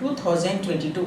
2022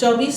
24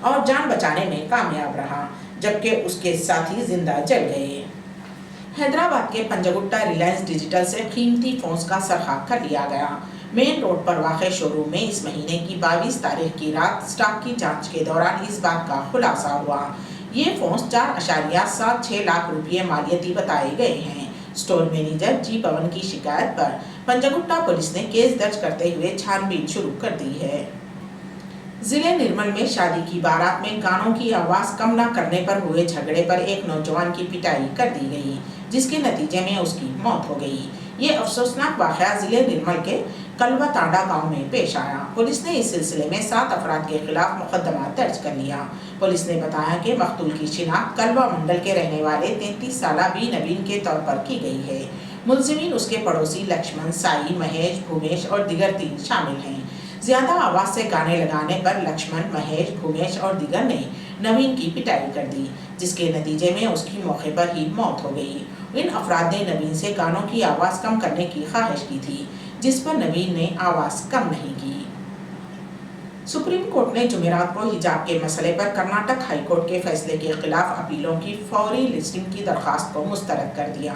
اور جان بچانے میں کامیاب رہا، جبکہ اس کے ساتھی زندہ جل گئے۔ حیدرآباد کے پنجگٹا ریلائنس ڈیجیٹل سے قیمتی فونز کا سرقہ کر لیا گیا۔ مین روڈ پر واقع شو روم میں اس مہینے کی 22 تاریخ کی رات سٹاک کی جانچ کے دوران اس بات کا خلاصہ ہوا۔ یہ فونز 4.76 لاکھ روپے مالیتی بتائے گئے ہیں۔ اسٹور مینیجر جی پون کی شکایت پر پنجگٹا پولیس نے کیس درج کرتے ہوئے چھان بین شروع کر دی ہے۔ ضلع نرمل میں شادی کی بارات میں گانوں کی آواز کم نہ کرنے پر ہوئے جھگڑے پر ایک نوجوان کی پٹائی کر دی گئی، جس کے نتیجے میں اس کی موت ہو گئی۔ یہ افسوسناک واقعہ ضلع نرمل کے کلوا تانڈا گاؤں میں پیش آیا۔ پولیس نے اس سلسلے میں 7 افراد کے خلاف مقدمہ درج کر لیا۔ پولیس نے بتایا کہ مقتول کی شناخت کلوا منڈل کے رہنے والے 33 سالہ بی نوین کے طور پر کی گئی ہے۔ ملزمین اس کے پڑوسی لکشمن، سائی، مہیش، بھومیش اور دیگر 3 شامل ہیں۔ زیادہ آواز سے گانے لگانے پر لکشمن، مہیش، بھومیش اور دیگر نے نوین کی پٹائی کر دی، جس کے نتیجے میں اس کی موقع پر ہی موت ہو گئی۔ ان افراد نے نوین سے گانوں کی آواز کم کرنے کی خواہش کی تھی، جس پر نوین نے آواز کم نہیں کی۔ سپریم کورٹ نے جمعرات کو حجاب کے مسئلے پر کرناٹک ہائی کورٹ کے فیصلے کے خلاف اپیلوں کی فوری لسٹنگ کی درخواست کو مسترد کر دیا،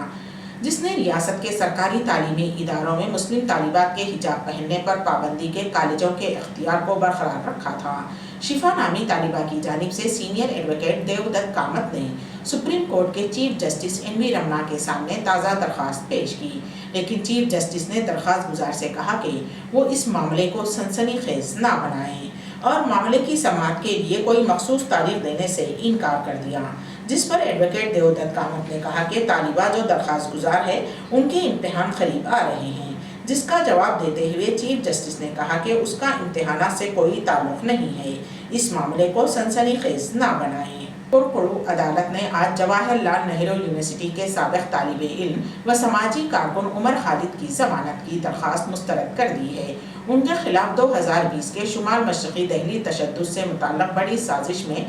جس نے ریاست کے سرکاری تعلیمی اداروں میں مسلم طالبات کے حجاب پہننے پر پابندی کے کالجوں کے اختیار کو برقرار رکھا تھا۔ شفا نامی طالبہ کی جانب سے سینئر ایڈوکیٹ دیو دت کامت نے سپریم کورٹ کے چیف جسٹس این وی رمنا کے سامنے تازہ درخواست پیش کی، لیکن چیف جسٹس نے درخواست گزار سے کہا کہ وہ اس معاملے کو سنسنی خیز نہ بنائیں اور معاملے کی سماعت کے لیے کوئی مخصوص تاریخ دینے سے انکار کر دیا، جس پر ایڈوکیٹ دیو دت کامت نے کہا کہ طالبہ جو درخواست گزار ہے ان کے امتحان قریب آ رہے ہیں، جس کا جواب دیتے ہوئے چیف جسٹس نے کہا کہ اس کا امتحانات سے کوئی تعلق نہیں ہے، اس معاملے کو سنسنی خیز نہ بنائیں۔ کوڑکوڑو عدالت نے آج جواہر لال نہرو یونیورسٹی کے سابق طالب علم و سماجی کارکن عمر خالد کی ضمانت کی درخواست مسترد کر دی ہے۔ ان کے خلاف 2020 کے شمال مشرقی دہلی تشدد سے متعلق بڑی سازش میں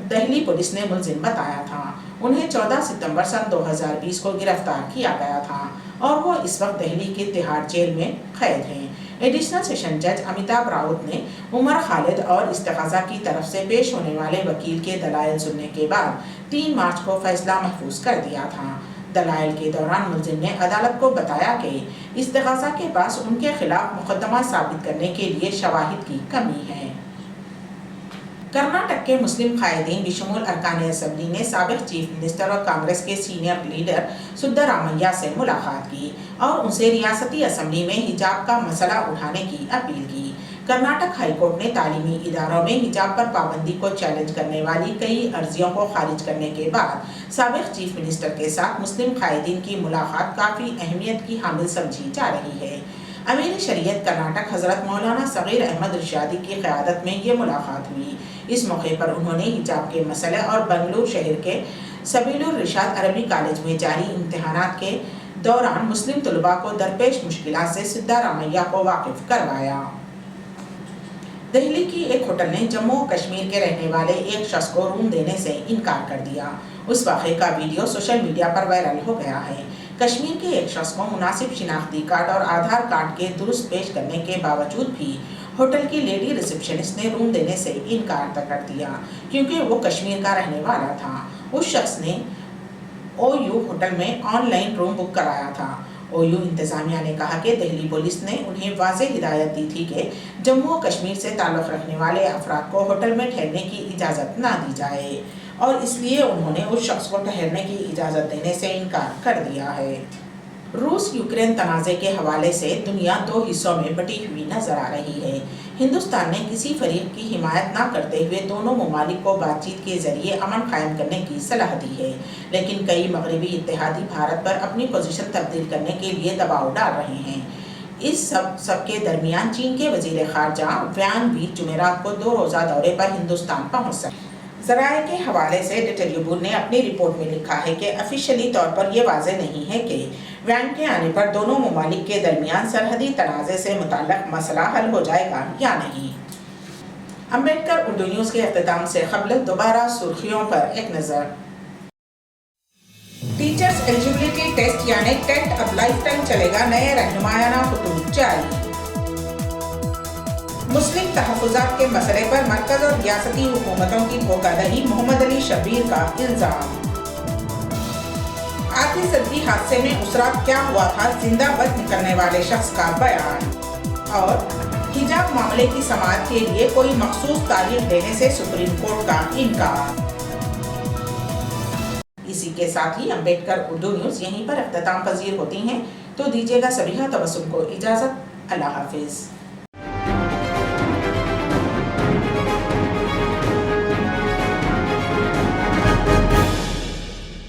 دہلی پولیس نے ملزم بتایا تھا۔ انہیں 14 ستمبر سن 2020 کو گرفتار کیا گیا تھا اور وہ اس وقت دہلی کی تہاڑ جیل میں قید ہیں۔ ایڈیشنل سیشن جج امیتابھ راوت نے عمر خالد اور استغاثہ کی طرف سے پیش ہونے والے وکیل کے دلائل سننے کے بعد 3 مارچ کو فیصلہ محفوظ کر دیا تھا۔ دلائل کے دوران ملزم نے عدالت کو بتایا کہ استغاثہ کے پاس ان کے خلاف مقدمہ ثابت کرنے کے لیے شواہد کی کمی ہے۔ کرناٹک کے مسلم قائدین بشمول ارکان اسمبلی نے سابق چیف منسٹر اور کانگریس کے سینئر لیڈر سدھارامیا سے ملاقات کی اور ان سے ریاستی اسمبلی میں حجاب کا مسئلہ اٹھانے کی اپیل کی۔ کرناٹک ہائی کورٹ نے تعلیمی اداروں میں حجاب پر پابندی کو چیلنج کرنے والی کئی عرضیوں کو خارج کرنے کے بعد سابق چیف منسٹر کے ساتھ مسلم قائدین کی ملاقات کافی اہمیت کی حامل سمجھی جا رہی ہے۔ امیر شریعت کرناٹک حضرت مولانا صغیر احمد رشادی کی قیادت میں یہ ملاقات ہوئی۔ اس موقع پر انہوں نے حجاب کے مسئلے اور بنگلور شہر کے سبیل الرشاد عربی کالج میں جاری امتحانات کے دوران مسلم طلباء کو درپیش مشکلات سے سدھارامیا کو واقف کروایا۔ دہلی کی ایک ہوٹل نے جموں و کشمیر کے رہنے والے ایک شخص کو روم دینے سے انکار کر دیا۔ اس واقعے کا ویڈیو سوشل میڈیا پر وائرل ہو گیا ہے۔ کشمیر کے ایک شخص کو مناسب شناختی کارڈ اور آدھار کارڈ کے درست پیش کرنے کے باوجود بھی ہوٹل کی لیڈی ریسیپشنسٹ نے روم دینے سے انکار کر دیا، کیونکہ وہ کشمیر کا رہنے والا تھا۔ اس شخص نے او یو ہوٹل میں آن لائن روم بک کرایا تھا۔ او یو انتظامیہ نے کہا کہ دہلی پولیس نے انہیں واضح ہدایت دی تھی کہ جموں و کشمیر سے تعلق رکھنے والے افراد کو ہوٹل میں ٹھہرنے کی اجازت نہ دی جائے اور اس لیے انہوں نے اس شخص کو ٹھہرنے کی اجازت دینے سے انکار کر دیا ہے۔ روس یوکرین تنازع کے حوالے سے دنیا 2 حصوں میں بٹی ہوئی نظر آ رہی ہے۔ ہندوستان نے کسی فریق کی حمایت نہ کرتے ہوئے دونوں ممالک کو بات چیت کے ذریعے امن قائم کرنے کی صلاح دی ہے، لیکن کئی مغربی اتحادی بھارت پر اپنی پوزیشن تبدیل کرنے کے لیے دباؤ ڈال رہے ہیں۔ اس سب کے درمیان چین کے وزیر خارجہ وانگ وی جمعرات کو 2 روزہ دورے پر ہندوستان پہنچ سکے۔ ذرائع کے حوالے سے دی ٹریبیون نے اپنی رپورٹ میں لکھا ہے کہ آفیشلی طور پر یہ واضح نہیں ہے کہ وانگ کے آنے پر دونوں ممالک کے درمیان سرحدی تنازع سے متعلق مسئلہ حل ہو جائے گا یا نہیں۔ امبیڈکر اردو نیوز کے اختتام سے قبل دوبارہ سرخیوں پر ایک نظر۔ ٹیچرز ایلیجبلٹی ٹیسٹ یعنی ٹیٹ اب لائف ٹائم چلے گا، نئے رہنمایانہ خطوط جاری۔ مسلم تحفظات کے مسئلے پر مرکز اور ریاستی حکومتوں کی دھوکہ دہی، محمد علی شبیر کا الزام۔ آتش زدگی حادثے میں اسرا کیا ہوا تھا، زندہ بچ نکلنے والے شخص کا بیان۔ اور حجاب معاملے کی سماعت کے لیے کوئی مخصوص تاریخ دینے سے سپریم کورٹ کا انکار۔ اسی کے ساتھ ہی امبیڈکر اردو نیوز یہیں پر اختتام پذیر ہوتی ہیں، تو دیجیے گا سبیحہ تبسم کو اجازت۔ اللہ حافظ۔